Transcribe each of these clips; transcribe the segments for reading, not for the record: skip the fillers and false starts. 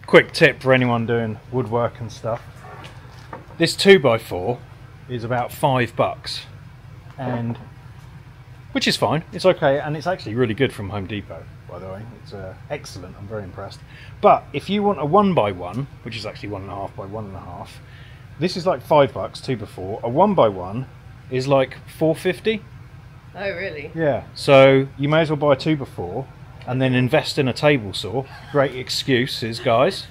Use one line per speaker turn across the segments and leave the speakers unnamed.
quick tip for anyone doing woodwork and stuff. This 2x4 is about $5, and which is fine, it's okay, and it's actually really good from Home Depot, by the way. It's excellent, I'm very impressed. But if you want a 1x1, which is actually 1.5 by 1.5, this is like $5, 2x4. A 1x1 is like $4.50.
Oh really?
Yeah, so you may as well buy a 2x4 and then invest in a table saw. Great excuses, guys.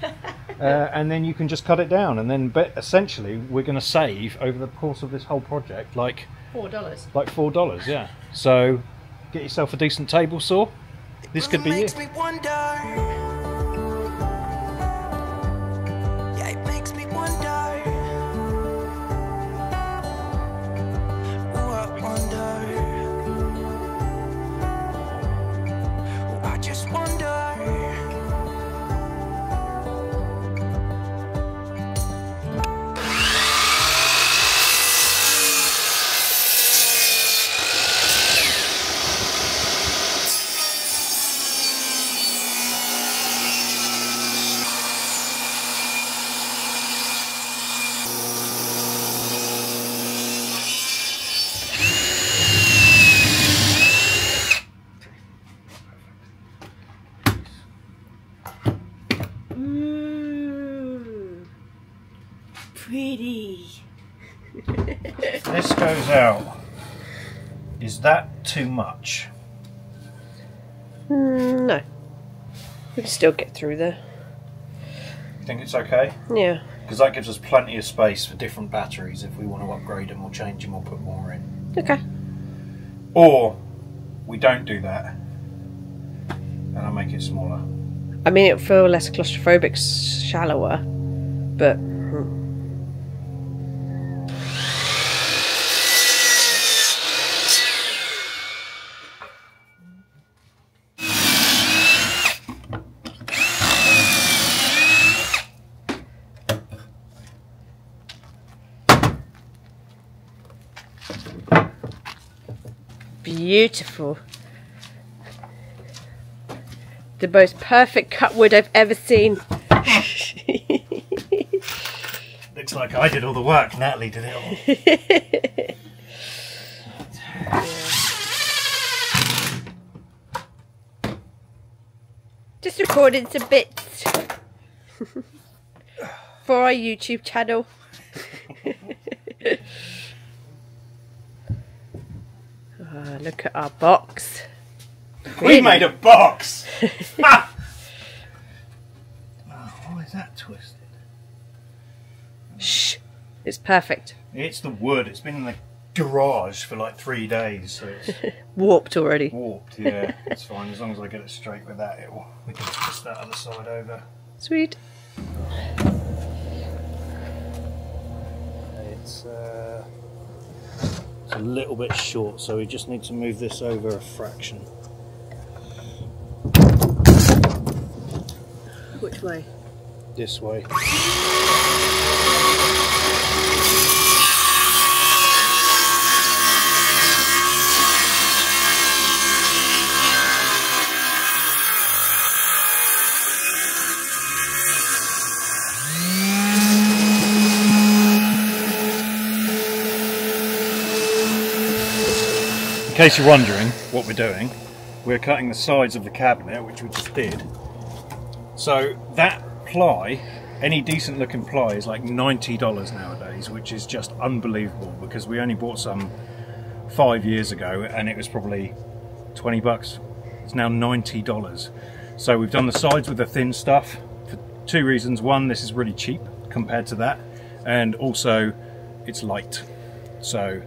And then you can just cut it down, and then essentially we're going to save over the course of this whole project like
$4.
Like $4, yeah. So get yourself a decent table saw. This could be it.
Pretty.
This goes out. Is that too much?
No. We can still get through there.
You think it's okay?
Yeah.
Because that gives us plenty of space for different batteries if we want to upgrade them or change them or put more in.
Okay.
Or we don't do that and I make it smaller.
I mean, it'll feel less claustrophobic, shallower, but... Beautiful. The most perfect cut wood I've ever seen.
Looks like I did all the work, Natalie did it all.
Just recording some bits for our YouTube channel. Oh, look at our box.
We made a box! Oh, why is that twisted?
Shh! It's perfect.
It's the wood. It's been in the garage for like 3 days, so it's
warped already.
Warped, yeah. It's fine. As long as I get it straight with that, we can twist that other side over.
Sweet.
It's a little bit short, so we just need to move this over a fraction.
Which way?
This way. In case you're wondering what we're doing, we're cutting the sides of the cabinet, which we just did. So that ply, any decent looking ply, is like $90 nowadays, which is just unbelievable because we only bought some 5 years ago and it was probably 20 bucks. It's now $90. So we've done the sides with the thin stuff for 2 reasons. One, this is really cheap compared to that, and also it's light. So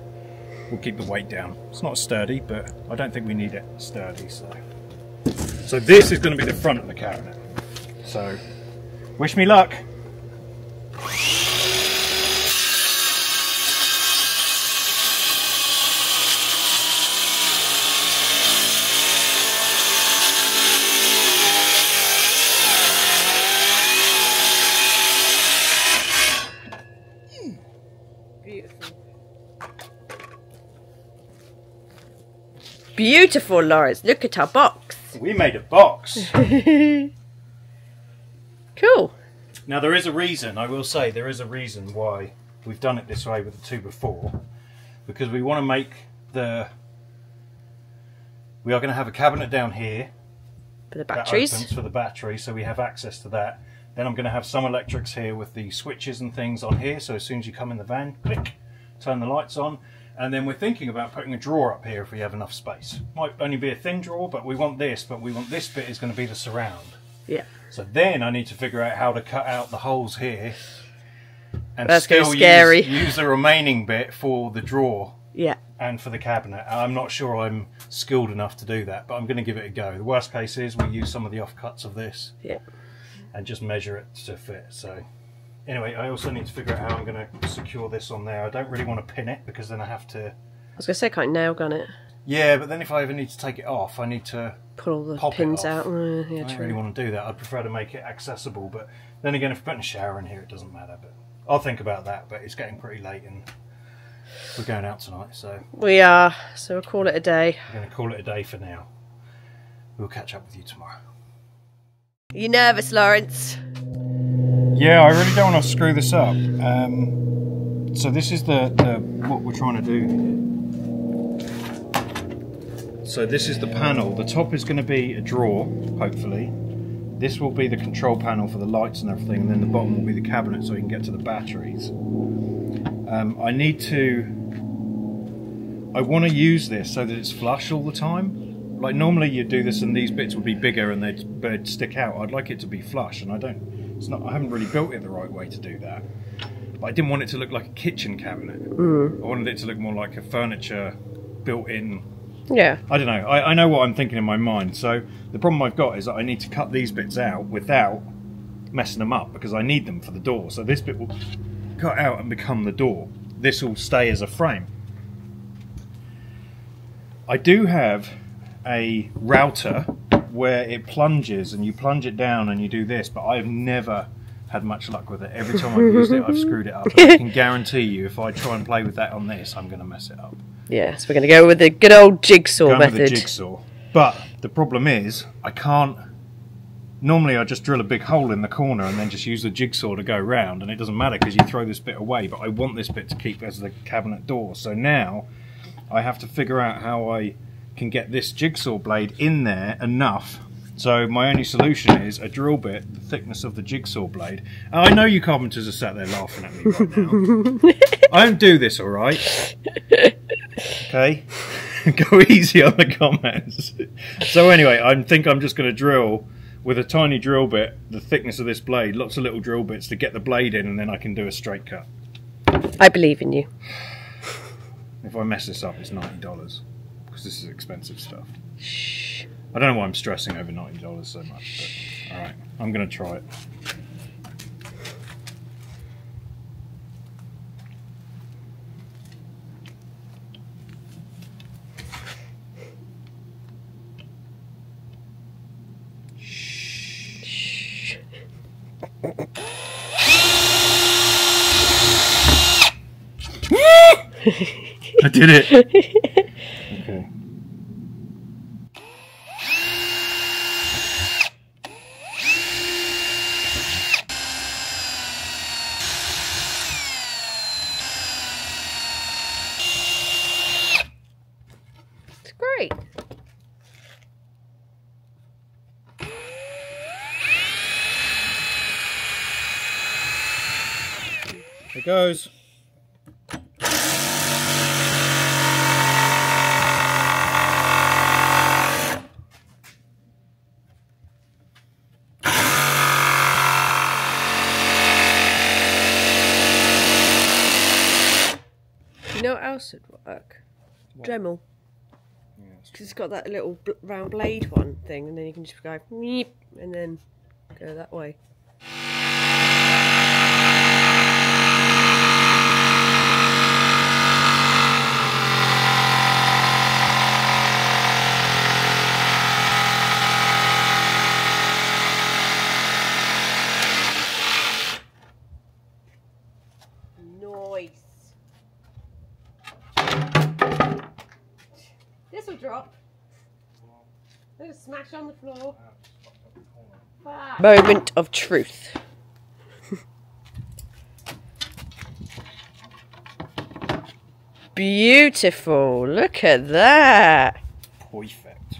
we'll keep the weight down. It's not sturdy, but I don't think we need it sturdy. So this is going to be the front of the cabinet. So wish me luck.
Beautiful. Beautiful, Lawrence. Look at our box.
We made a box.
Cool.
Now there is a reason, I will say, there is a reason why we've done it this way with the two before. Because we want to make we are going to have a cabinet down here.
For the batteries.
That opens for the battery, so we have access to that. Then I'm going to have some electrics here with the switches and things on here, so as soon as you come in the van, click, turn the lights on. And then we're thinking about putting a drawer up here if we have enough space. Might only be a thin drawer, but we want this bit is going to be the surround.
Yeah.
So then I need to figure out how to cut out the holes here and
That's
still
scary.
use the remaining bit for the drawer.
Yeah.
And for the cabinet. I'm not sure I'm skilled enough to do that, but I'm going to give it a go. The worst case is we use some of the offcuts of this,
yeah,
and just measure it to fit. So anyway, I also need to figure out how I'm going to secure this on there. I don't really want to pin it because then I have to...
I was going to say, can't nail gun it?
Yeah, but then if I ever need to take it off, I need to
pull all the
pop
pins
it off.
out. Yeah,
I don't really want to do that. I'd prefer to make it accessible, but then again, if I'm putting a shower in here, it doesn't matter. But I'll think about that, but it's getting pretty late and we're going out tonight, so...
We are, so we'll call it a day.
We're going to call it a day for now. We'll catch up with you tomorrow.
Are you nervous, Lawrence?
Yeah, I really don't want to screw this up. So this is the what we're trying to do here. So this is the panel. The top is going to be a drawer, hopefully. This will be the control panel for the lights and everything, and then the bottom will be the cabinet so you can get to the batteries. I want to use this so that it's flush all the time. Like normally you do this and these bits would be bigger and they'd stick out. I'd like it to be flush, and I haven't really built it the right way to do that. But I didn't want it to look like a kitchen cabinet. I wanted it to look more like a furniture built-in.
Yeah.
I don't know. I know what I'm thinking in my mind. So the problem I've got is that I need to cut these bits out without messing them up because I need them for the door. So this bit will cut out and become the door. This will stay as a frame. I do have a router where it plunges and you plunge it down and you do this, but I've never had much luck with it. Every time I've used it, I've screwed it up. And I can guarantee you if I try and play with that on this, I'm going to mess it up.
Yeah, so we're going to go with the good old jigsaw method.
With the jigsaw. But the problem is, I can't... Normally I just drill a big hole in the corner and then just use the jigsaw to go round, and it doesn't matter because you throw this bit away, but I want this bit to keep as the cabinet door. So now I have to figure out how I can get this jigsaw blade in there enough. So my only solution is a drill bit, the thickness of the jigsaw blade. And I know you carpenters are sat there laughing at me right now. I don't do this, alright? Okay? Go easy on the comments. So anyway, I think I'm just going to drill with a tiny drill bit, the thickness of this blade, lots of little drill bits to get the blade in, and then I can do a straight cut.
I believe in you.
If I mess this up, it's $90, because this is expensive stuff.
Shh.
I don't know why I'm stressing over $90 so much, but alright, I'm going to try it. I did it. Okay.
It's great.
It goes.
You know what else would work?
What?
Dremel. Because it's got that little round blade one thing, and then you can just go meep, and then go that way. Nice. This will drop. It'll smash on the floor. Moment of truth. beautiful. Look at that.
Perfect.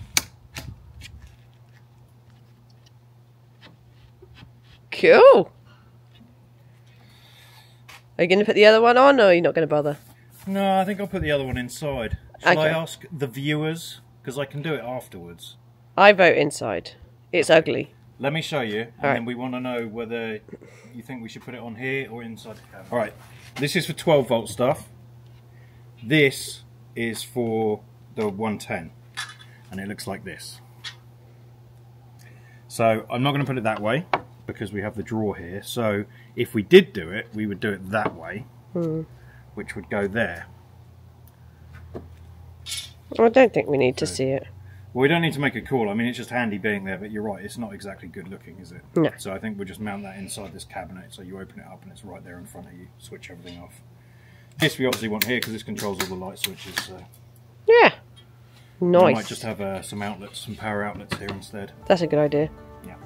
Cool. Are you going to put the other one on, or are you not going to bother?
No, I think I'll put the other one inside. Shall I
Okay.
ask the viewers? Because I can do it afterwards.
I vote inside. It's ugly.
Let me show you, and
Alright.
then we want to know whether you think we should put it on here or inside the cabinet. Alright, this is for 12 volt stuff. This is for the 110, and it looks like this. So I'm not going to put it that way because we have the drawer here. So if we did do it, we would do it that way, which would go there.
I don't think we need to see it.
Well, we don't need to make a call. I mean, it's just handy being there, but you're right, it's not exactly good looking, is it?
No.
So I think we'll just mount that inside this cabinet, so you open it up and it's right there in front of you. Switch everything off. This we obviously want here because this controls all the light switches. So.
Yeah.
I
Nice.
might just have some outlets, some power outlets here instead.
That's a good idea.
Yeah.